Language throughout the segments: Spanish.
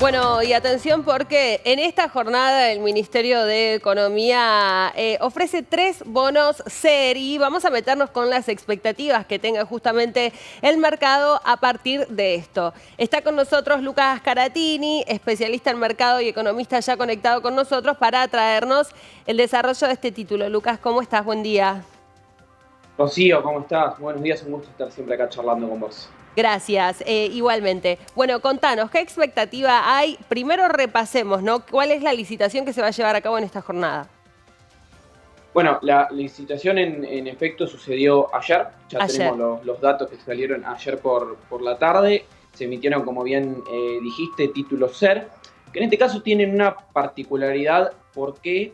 Bueno, y atención porque en esta jornada el Ministerio de Economía ofrece 3 bonos SERI. Vamos a meternos con las expectativas que tenga justamente el mercado a partir de esto. Está con nosotros Lucas Caratini, especialista en mercado y economista ya conectado con nosotros para traernos el desarrollo de este título. Lucas, ¿cómo estás? Buen día. Rocío, ¿cómo estás? Buenos días, un gusto estar siempre acá charlando con vos. Gracias, igualmente. Bueno, contanos, ¿qué expectativa hay? Primero repasemos, ¿no? ¿Cuál es la licitación que se va a llevar a cabo en esta jornada? Bueno, la licitación en efecto sucedió ayer, ya Ayer. tenemos los datos que salieron ayer por la tarde, se emitieron, como bien dijiste, títulos SER, que en este caso tienen una particularidad. ¿Por qué?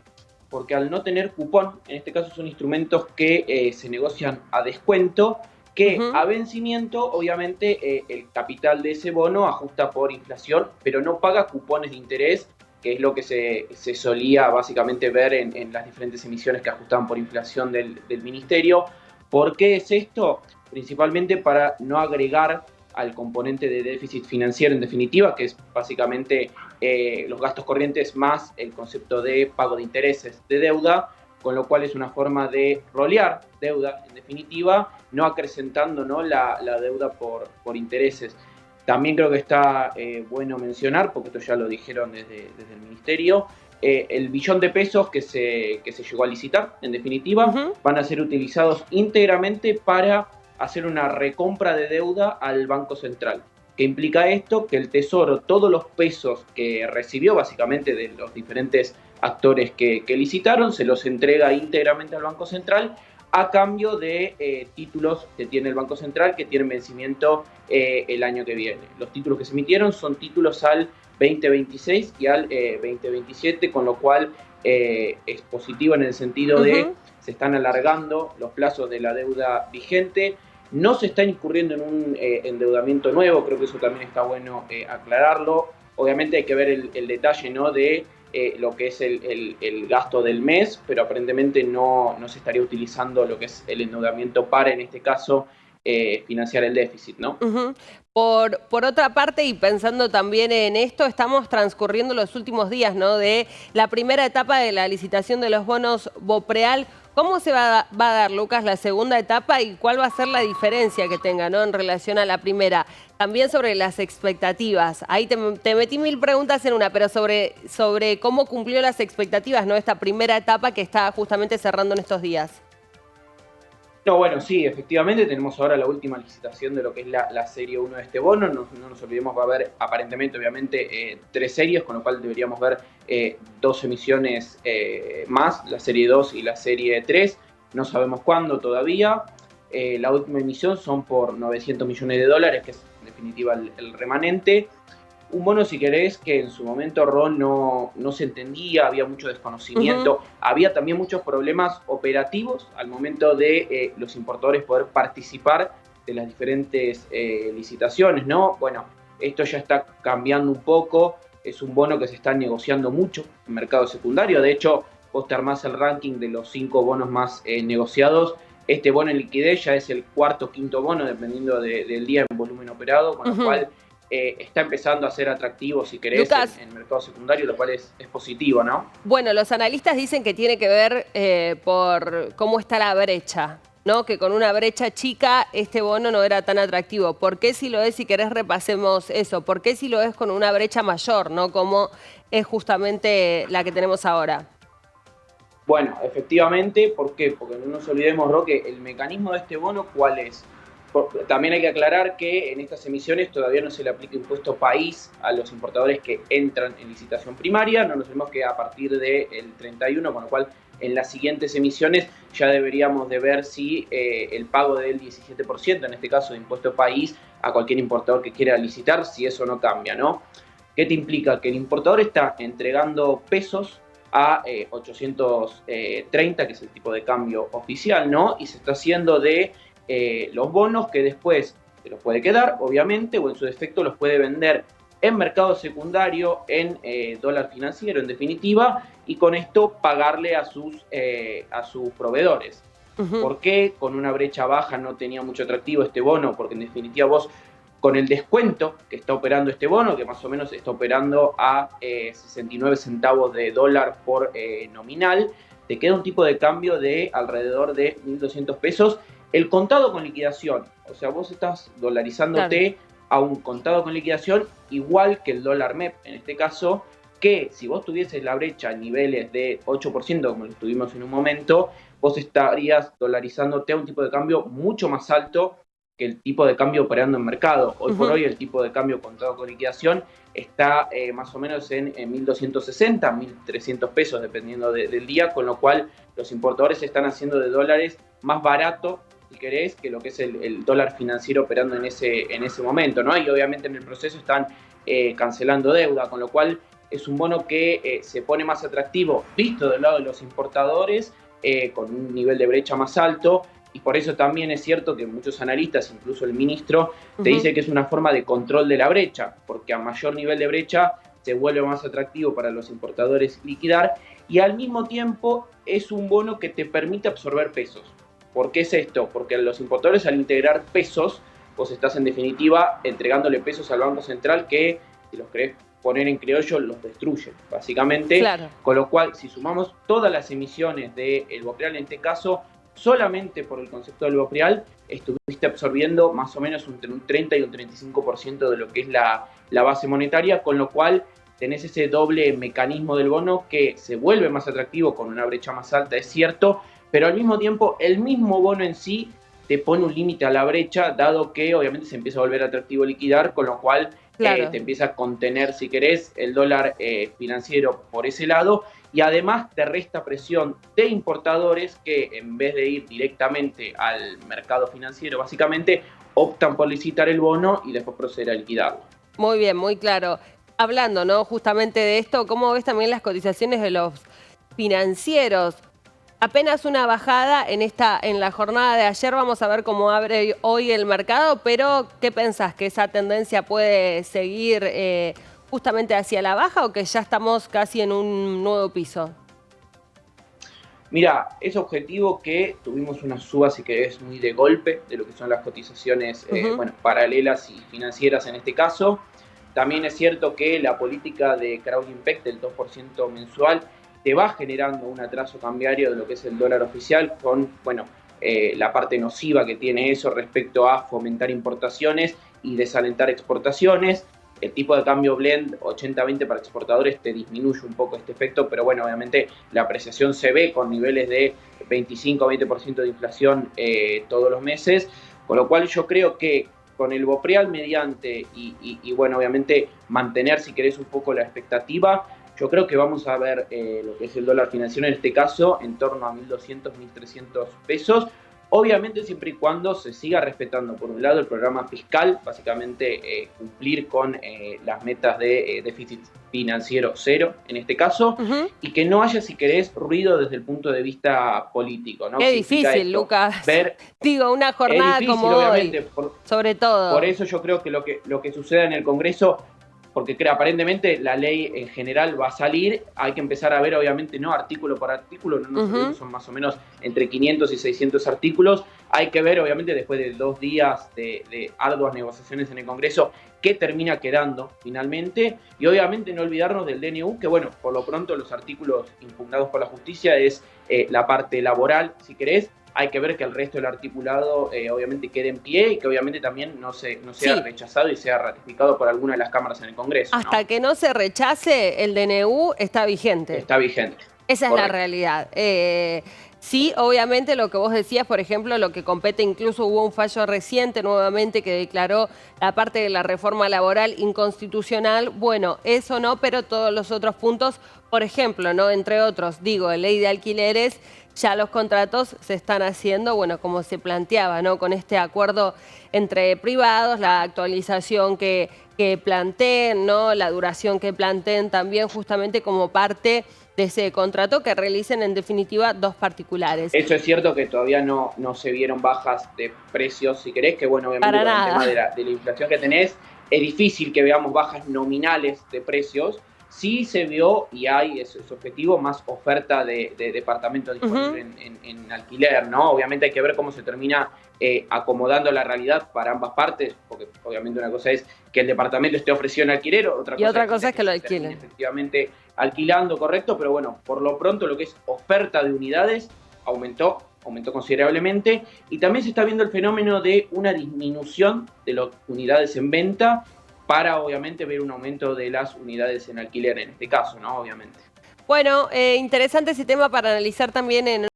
Porque al no tener cupón, en este caso son instrumentos que se negocian a descuento, que Ujú. a vencimiento, obviamente, el capital de ese bono ajusta por inflación, pero no paga cupones de interés, que es lo que se solía básicamente ver en las diferentes emisiones que ajustaban por inflación del ministerio. ¿Por qué es esto? Principalmente para no agregar al componente de déficit financiero, en definitiva, que es básicamente los gastos corrientes más el concepto de pago de intereses de deuda, con lo cual es una forma de rolear deuda, en definitiva, no acrecentando, ¿no?, la deuda por intereses. También creo que está bueno mencionar, porque esto ya lo dijeron desde el Ministerio, el billón de pesos que se llegó a licitar, en definitiva, Ujú. van a ser utilizados íntegramente para hacer una recompra de deuda al Banco Central. ¿Qué implica esto? Que el Tesoro, todos los pesos que recibió básicamente de los diferentes actores que licitaron, se los entrega íntegramente al Banco Central a cambio de títulos que tiene el Banco Central que tienen vencimiento el año que viene. Los títulos que se emitieron son títulos al 2026 y al 2027, con lo cual es positivo en el sentido de Ujú. se están alargando los plazos de la deuda vigente, no se está incurriendo en un endeudamiento nuevo, creo que eso también está bueno aclararlo. Obviamente hay que ver el detalle, ¿no?, de lo que es el gasto del mes, pero aparentemente no se estaría utilizando lo que es el endeudamiento para, en este caso, financiar el déficit, ¿no? Ujú. Por otra parte, y pensando también en esto, estamos transcurriendo los últimos días, ¿no?, de la primera etapa de la licitación de los bonos Bopreal. ¿Cómo se va a dar, Lucas, la segunda etapa y cuál va a ser la diferencia que tenga, ¿no?, en relación a la primera? También sobre las expectativas. Ahí te metí 1000 preguntas en una, pero sobre cómo cumplió las expectativas, ¿no?, esta primera etapa que está justamente cerrando en estos días. No, bueno, sí, efectivamente tenemos ahora la última licitación de lo que es la serie 1 de este bono. No nos olvidemos, va a haber aparentemente, obviamente, 3 series, con lo cual deberíamos ver 2 emisiones más, la serie 2 y la serie 3. No sabemos cuándo todavía. La última emisión son por 900 millones de dólares, que es en definitiva el remanente. Un bono, si querés, que en su momento, Ron, no se entendía, había mucho Ujú. desconocimiento, había también muchos problemas operativos al momento de los importadores poder participar de las diferentes licitaciones, ¿no? Bueno, esto ya está cambiando un poco, es un bono que se está negociando mucho en mercado secundario. De hecho, vos te armás el ranking de los 5 bonos más negociados. Este bono en liquidez ya es el cuarto o quinto bono, dependiendo del día en volumen operado, con lo Ujú. cual está empezando a ser atractivo, si querés, Lucas, en mercado secundario, lo cual es positivo, ¿no? bueno, los analistas dicen que tiene que ver por cómo está la brecha, ¿no? Que con una brecha chica este bono no era tan atractivo. ¿Por qué si lo es? Si querés repasemos eso. ¿Por qué si lo es con una brecha mayor, ¿no? Como es justamente la que tenemos ahora. Bueno, efectivamente, ¿por qué? Porque no nos olvidemos, Roque, el mecanismo de este bono, ¿cuál es? También hay que aclarar que en estas emisiones todavía no se le aplica impuesto país a los importadores que entran en licitación primaria. No nos olvidemos que a partir del 31, con lo cual en las siguientes emisiones ya deberíamos de ver si el pago del 17%, en este caso de impuesto país, a cualquier importador que quiera licitar, si eso no cambia, ¿no? ¿Qué te implica? Que el importador está entregando pesos a 830, que es el tipo de cambio oficial, ¿no? Y se está haciendo de los bonos que después se los puede quedar, obviamente, o en su defecto los puede vender en mercado secundario, en dólar financiero, en definitiva, y con esto pagarle a sus proveedores. Ujú. ¿Por qué con una brecha baja no tenía mucho atractivo este bono? Porque en definitiva vos con el descuento que está operando este bono, que más o menos está operando a 69 centavos de dólar por nominal, te queda un tipo de cambio de alrededor de 1.200 pesos. El contado con liquidación, o sea, vos estás dolarizándote Claro. a un contado con liquidación igual que el dólar MEP, en este caso, que si vos tuvieses la brecha a niveles de 8%, como lo tuvimos en un momento, vos estarías dolarizándote a un tipo de cambio mucho más alto que el tipo de cambio operando en mercado. Hoy por hoy el tipo de cambio contado con liquidación está más o menos en 1.260, 1.300 pesos dependiendo del día, con lo cual los importadores están haciendo de dólares más barato, si querés, que lo que es el dólar financiero operando en ese momento, ¿no? Y obviamente en el proceso están cancelando deuda, con lo cual es un bono que se pone más atractivo visto del lado de los importadores, con un nivel de brecha más alto, y por eso también es cierto que muchos analistas, incluso el ministro, te dice que es una forma de control de la brecha, porque a mayor nivel de brecha se vuelve más atractivo para los importadores liquidar, y al mismo tiempo es un bono que te permite absorber pesos. ¿Por qué es esto? Porque los importadores, al integrar pesos, vos estás en definitiva entregándole pesos al Banco Central que, si los querés poner en criollo, los destruye, básicamente. Claro. Con lo cual, si sumamos todas las emisiones del Bopreal, en este caso, solamente por el concepto del Bopreal, estuviste absorbiendo más o menos entre un 30 y un 35% de lo que es la base monetaria, con lo cual tenés ese doble mecanismo del bono que se vuelve más atractivo con una brecha más alta, es cierto, pero al mismo tiempo el mismo bono en sí te pone un límite a la brecha, dado que obviamente se empieza a volver atractivo liquidar, con lo cual Claro. te empieza a contener, si querés, el dólar financiero por ese lado, y además te resta presión de importadores que, en vez de ir directamente al mercado financiero, básicamente optan por licitar el bono y después proceder a liquidarlo. Muy bien, muy claro. Hablando, ¿no? Justamente de esto, ¿cómo ves también las cotizaciones de los financieros? Apenas una bajada en la jornada de ayer, vamos a ver cómo abre hoy el mercado, pero ¿qué pensás? ¿Que esa tendencia puede seguir justamente hacia la baja o que ya estamos casi en un nuevo piso? Mira, es objetivo que tuvimos una suba, si querés, muy de golpe de lo que son las cotizaciones paralelas y financieras en este caso. También es cierto que la política de crowd impact del 2% mensual te va generando un atraso cambiario de lo que es el dólar oficial con, la parte nociva que tiene eso respecto a fomentar importaciones y desalentar exportaciones. El tipo de cambio blend 80-20 para exportadores te disminuye un poco este efecto, pero bueno, obviamente la apreciación se ve con niveles de 25-20% de inflación todos los meses, con lo cual yo creo que con el Bopreal mediante y bueno, obviamente mantener, si querés, un poco la expectativa, yo creo que vamos a ver lo que es el dólar financiero en este caso en torno a 1.200, 1.300 pesos. Obviamente siempre y cuando se siga respetando, por un lado, el programa fiscal, básicamente cumplir con las metas de déficit financiero cero, en este caso, y que no haya, si querés, ruido desde el punto de vista político, ¿no? Qué ¿Qué implica difícil, esto? Lucas. Ver, Digo, una es jornada como difícil, hoy, obviamente, sobre por todo. eso yo creo que lo que suceda en el Congreso, porque aparentemente la ley en general va a salir, hay que empezar a ver, obviamente, no artículo por artículo, no nos olvidemos, son más o menos entre 500 y 600 artículos, hay que ver, obviamente, después de 2 días de arduas negociaciones en el Congreso, qué termina quedando finalmente, y obviamente no olvidarnos del DNU, que bueno, por lo pronto los artículos impugnados por la justicia es la parte laboral, si querés. Hay que ver que el resto del articulado obviamente quede en pie y que obviamente también no sea rechazado y sea ratificado por alguna de las cámaras en el Congreso, Hasta ¿no? que no se rechace, el DNU está vigente. Está vigente. Esa es la Correcto. realidad. Sí, obviamente lo que vos decías, por ejemplo, lo que compete, incluso hubo un fallo reciente nuevamente que declaró la parte de la reforma laboral inconstitucional. Bueno, eso no, pero todos los otros puntos, por ejemplo, ¿no? Entre otros, digo, ley de alquileres, ya los contratos se están haciendo, bueno, como se planteaba, ¿no? Con este acuerdo entre privados, la actualización que planteen, ¿no? La duración que planteen también justamente como parte de ese contrato que realicen en definitiva dos particulares. Eso es cierto que todavía no se vieron bajas de precios, si querés, que bueno, obviamente Para con el nada. tema de la inflación que tenés, es difícil que veamos bajas nominales de precios, Sí se vio y hay ese objetivo, más oferta de departamentos disponibles en alquiler, ¿no? Obviamente hay que ver cómo se termina acomodando la realidad para ambas partes, porque obviamente una cosa es que el departamento esté ofrecido en alquiler, Y otra cosa es que lo se termine alquilen. efectivamente alquilando, correcto, pero bueno, por lo pronto lo que es oferta de unidades aumentó considerablemente, y también se está viendo el fenómeno de una disminución de las unidades en venta para obviamente ver un aumento de las unidades en alquiler en este caso, ¿no? Obviamente. Bueno, interesante ese tema para analizar también en